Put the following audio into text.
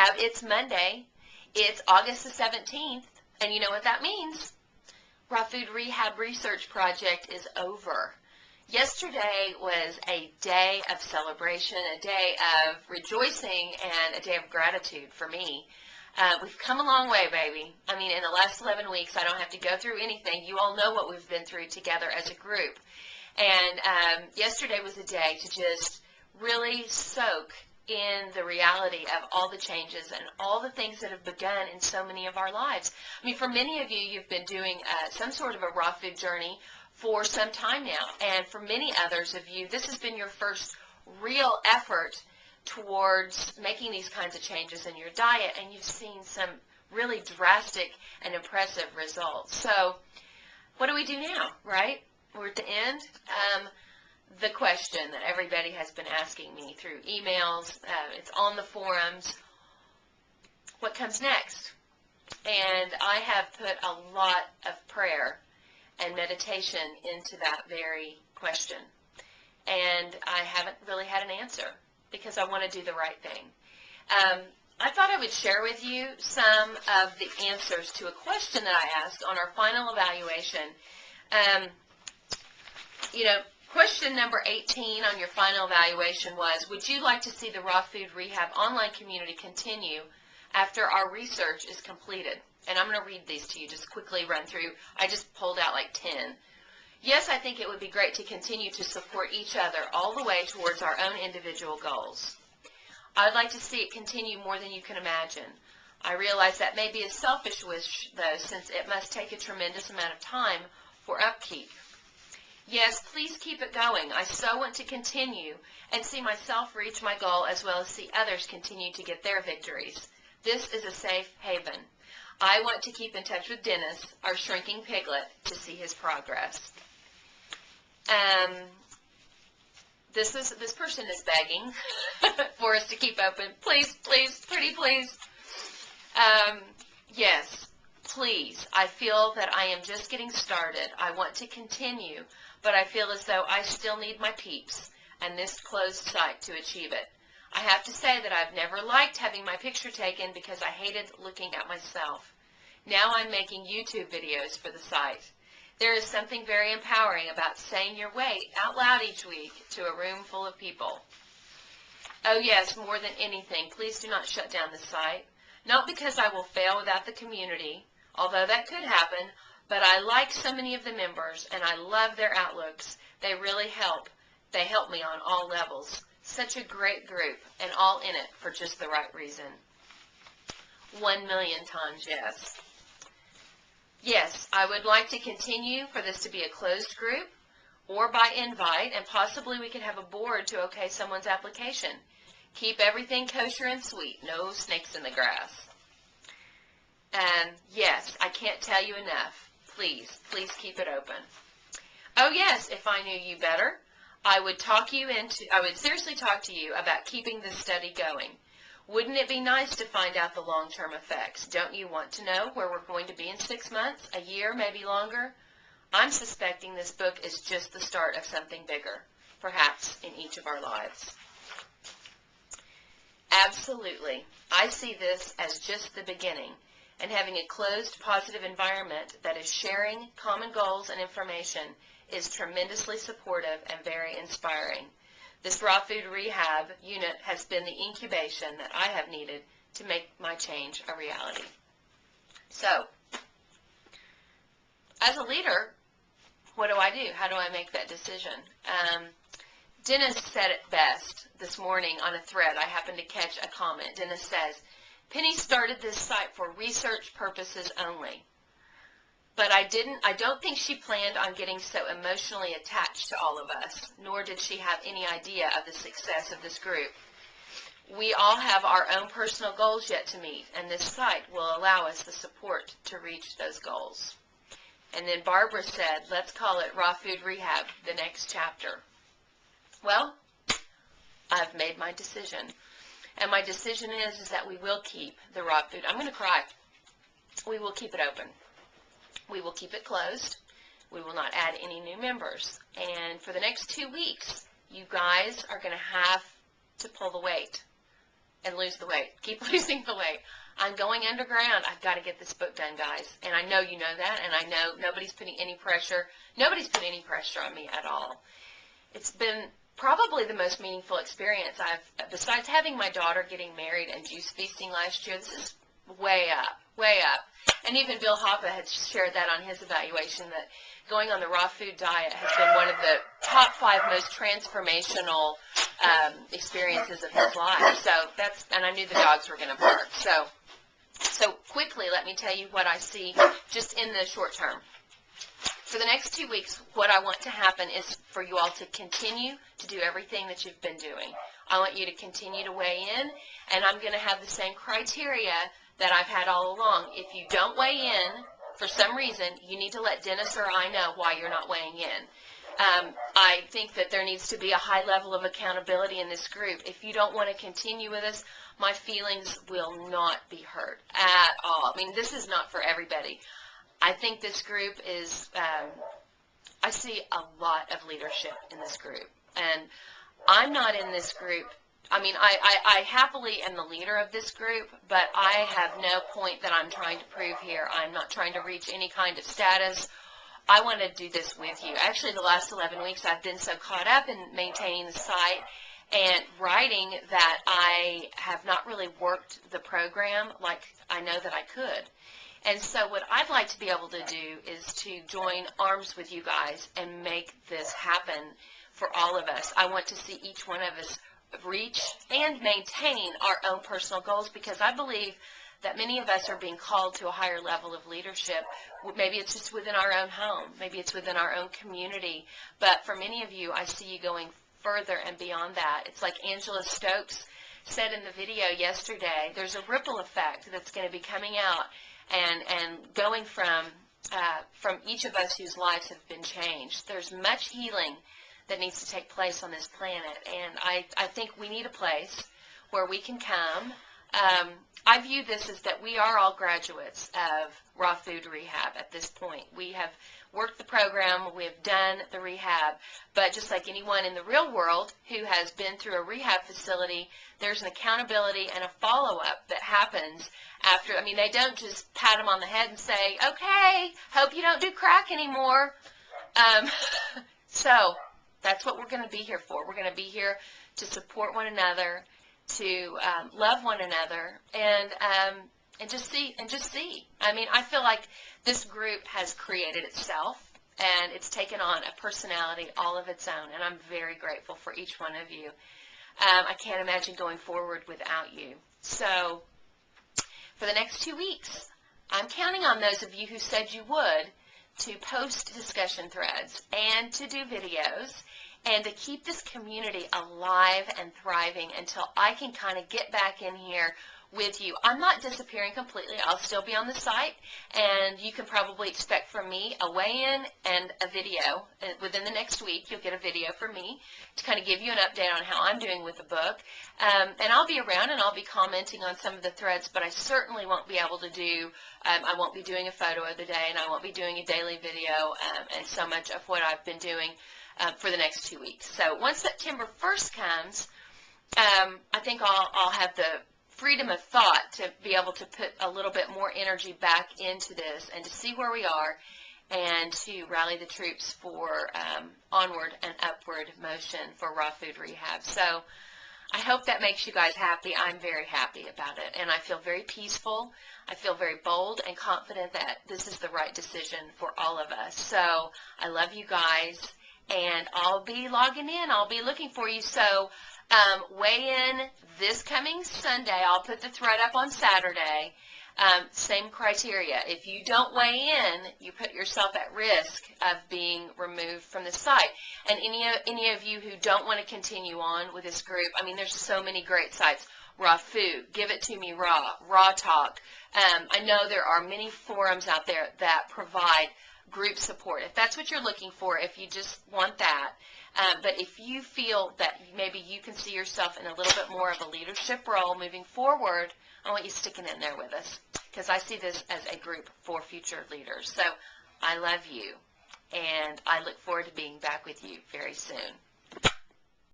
Rehab. It's Monday. It's August the 17th, and you know what that means. Raw Food Rehab Research Project is over. Yesterday was a day of celebration, a day of rejoicing, and a day of gratitude for me. We've come a long way, baby. I mean, in the last 11 weeks, I don't have to go through anything. You all know what we've been through together as a group. And yesterday was a day to just really soak in the reality of all the changes and all the things that have begun in so many of our lives. I mean, for many of you, you've been doing some sort of a raw food journey for some time now. And for many others of you, this has been your first real effort towards making these kinds of changes in your diet, and you've seen some really drastic and impressive results. So what do we do now, right? We're at the end. The question that everybody has been asking me through emails, it's on the forums, what comes next? And I have put a lot of prayer and meditation into that very question. And I haven't really had an answer because I want to do the right thing. I thought I would share with you some of the answers to a question that I asked on our final evaluation. Question number 18 on your final evaluation was, would you like to see the Raw Food Rehab online community continue after our research is completed? And I'm going to read these to you, just quickly run through. I just pulled out like 10. Yes, I think it would be great to continue to support each other all the way towards our own individual goals. I'd like to see it continue more than you can imagine. I realize that may be a selfish wish, though, since it must take a tremendous amount of time for upkeep. Yes, please keep it going. I so want to continue and see myself reach my goal as well as see others continue to get their victories. This is a safe haven. I want to keep in touch with Dennis, our shrinking piglet, to see his progress. This person is begging for us to keep open. Please, please, pretty please. Yes, please. I feel that I am just getting started. I want to continue, but I feel as though I still need my peeps and this closed site to achieve it. I have to say that I've never liked having my picture taken because I hated looking at myself. Now I'm making YouTube videos for the site. There is something very empowering about saying your weight out loud each week to a room full of people. Oh yes, more than anything, please do not shut down the site. Not because I will fail without the community, although that could happen, but I like so many of the members and I love their outlooks. They really help. They help me on all levels. Such a great group and all in it for just the right reason. 1 million times yes. Yes, I would like to continue for this to be a closed group or by invite, and possibly we could have a board to okay someone's application. Keep everything kosher and sweet. No snakes in the grass. And yes, I can't tell you enough. Please, please keep it open. Oh yes, if I knew you better, I would seriously talk to you about keeping this study going. Wouldn't it be nice to find out the long-term effects? Don't you want to know where we're going to be in 6 months, a year, maybe longer? I'm suspecting this book is just the start of something bigger, perhaps in each of our lives. Absolutely. I see this as just the beginning, and having a closed, positive environment that is sharing common goals and information is tremendously supportive and very inspiring. This Raw Food Rehab unit has been the incubation that I have needed to make my change a reality. So, as a leader, what do I do? How do I make that decision? Dennis said it best this morning on a thread. I happened to catch a comment. Dennis says, Penny started this site for research purposes only. But I don't think she planned on getting so emotionally attached to all of us, nor did she have any idea of the success of this group. We all have our own personal goals yet to meet, and this site will allow us the support to reach those goals. And then Barbara said, let's call it Raw Food Rehab, the next chapter. Well, I've made my decision. And my decision is that we will keep the raw food. I'm going to cry. We will keep it open. We will keep it closed. We will not add any new members. And for the next 2 weeks, you guys are going to have to pull the weight. and lose the weight. Keep losing the weight. I'm going underground. I've got to get this book done, guys. And I know you know that, and I know nobody's putting any pressure. Nobody's put any pressure on me at all. It's been probably the most meaningful experience besides having my daughter getting married and juice feasting last year. This is way up, way up. And even Bill Hoppe had shared that on his evaluation, that going on the raw food diet has been one of the top 5 most transformational experiences of his life. So that's, and I knew the dogs were going to bark. So quickly, let me tell you what I see just in the short term. For the next 2 weeks, what I want to happen is for you all to continue to do everything that you've been doing. I want you to continue to weigh in, and I'm going to have the same criteria that I've had all along. If you don't weigh in for some reason, you need to let Dennis or I know why you're not weighing in. I think that there needs to be a high level of accountability in this group. If you don't want to continue with us, my feelings will not be hurt at all. I mean, this is not for everybody. I think this group is, I see a lot of leadership in this group. And I'm not in this group. I mean, I happily am the leader of this group, but I have no point that I'm trying to prove here. I'm not trying to reach any kind of status. I want to do this with you. Actually, the last 11 weeks, I've been so caught up in maintaining the site and writing that I have not really worked the program like I know that I could. And so what I'd like to be able to do is to join arms with you guys and make this happen for all of us. I want to see each one of us reach and maintain our own personal goals, because I believe that many of us are being called to a higher level of leadership. Maybe it's just within our own home. Maybe it's within our own community. But for many of you, I see you going further and beyond that. It's like Angela Stokes said in the video yesterday, there's a ripple effect that's going to be coming out and going from each of us whose lives have been changed. There's much healing that needs to take place on this planet, and I think we need a place where we can come. I view this as that we are all graduates of raw food rehab at this point. We have worked the program, we have done the rehab, but just like anyone in the real world who has been through a rehab facility, there's an accountability and a follow-up that happens after. I mean, they don't just pat them on the head and say, okay, hope you don't do crack anymore. So that's what we're going to be here for. We're going to be here to support one another, to love one another, and just see. I mean, I feel like this group has created itself, and it's taken on a personality all of its own, and I'm very grateful for each one of you. I can't imagine going forward without you. So for the next 2 weeks, I'm counting on those of you who said you would to post discussion threads and to do videos and to keep this community alive and thriving until I can kind of get back in here with you. I'm not disappearing completely. I'll still be on the site, and you can probably expect from me a weigh-in and a video. Within the next week, you'll get a video from me to kind of give you an update on how I'm doing with the book. And I'll be around, and I'll be commenting on some of the threads, but I certainly won't be able to do, I won't be doing a photo of the day, and I won't be doing a daily video, and so much of what I've been doing for the next 2 weeks. So once September 1st comes, I think I'll have the freedom of thought to be able to put a little bit more energy back into this and to see where we are and to rally the troops for onward and upward motion for raw food rehab. So I hope that makes you guys happy. I'm very happy about it, and I feel very peaceful. I feel very bold and confident that this is the right decision for all of us. So I love you guys, and I'll be logging in. I'll be looking for you. So weigh in this coming Sunday. I'll put the thread up on Saturday. Same criteria. If you don't weigh in, you put yourself at risk of being removed from the site. And any of you who don't want to continue on with this group, I mean, there's so many great sites. Raw Food, Give It To Me Raw, Raw Talk. I know there are many forums out there that provide group support. If that's what you're looking for, if you just want that. But if you feel that maybe you can see yourself in a little bit more of a leadership role moving forward, I want you sticking in there with us, because I see this as a group for future leaders. So I love you, and I look forward to being back with you very soon.